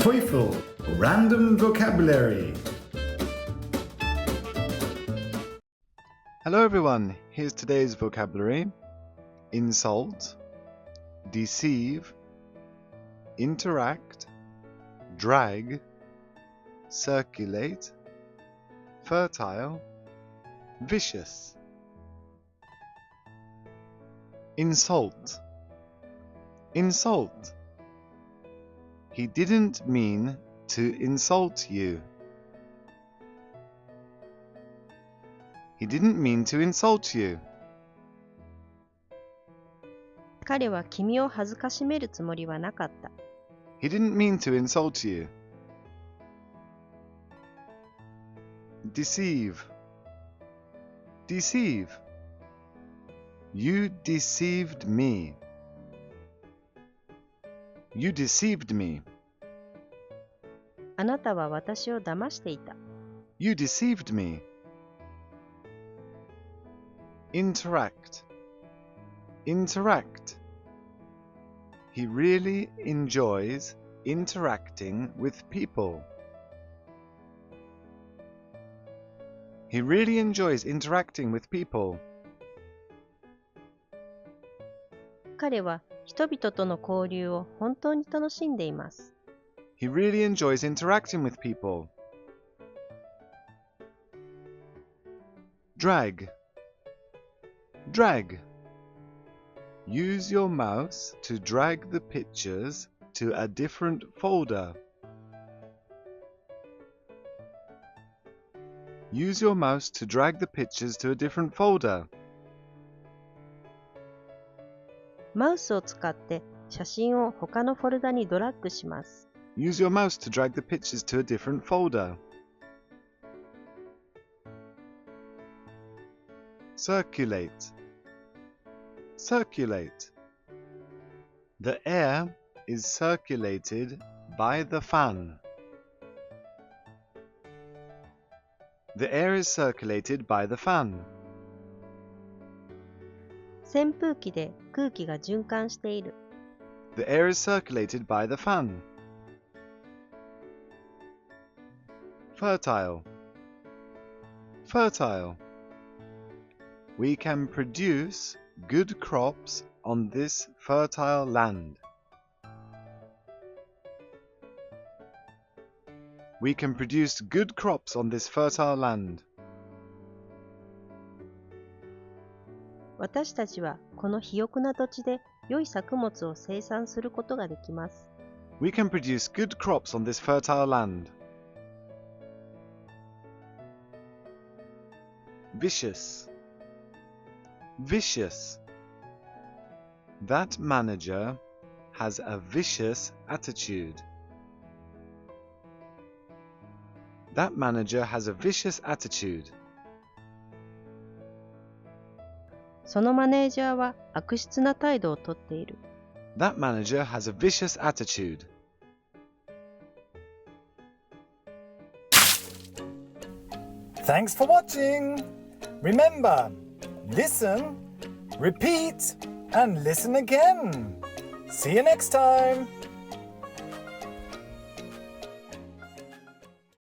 TOEFL Random Vocabulary. Hello everyone, here's today's vocabulary. Insult, deceive, interact, drag, circulate, fertile, vicious. Insult. Insult. He didn't mean to insult you. He didn't mean to insult you. 彼は君を恥ずかしめるつもりはなかった。He didn't mean to insult you. Deceive. Deceive. You deceived me. You deceived me. あなたは私を騙していた。You deceived me. Interact. Interact. He really enjoys interacting with people. He really enjoys interacting with people. 彼は人々との交流を本当に楽しんでいます。He really enjoys interacting with people. Drag. Drag. Use your mouse to drag the pictures to a different folder. Use your mouse to drag the pictures to a different folder. マウスを使って写真を他のフォルダにドラッグします。Use your mouse to drag the pictures to a different folder. Circulate. Circulate. The air is circulated by the fan. The air is circulated by the fan. 扇風機で空気が循環している。The air is circulated by the fan. Fertile. Fertile. We can produce good crops on this fertile land. We can produce good crops on this fertile land. 私たちはこの肥沃な土地で良い作物を生産することができます。We can produce good crops on this fertile land. Vicious. Vicious. That manager has a vicious attitude. That manager has a vicious attitude. そのマネージャーは悪質な態度をとっている。That manager has a vicious attitude. Thanks for watching. Remember, listen, repeat, and listen again. See you next time.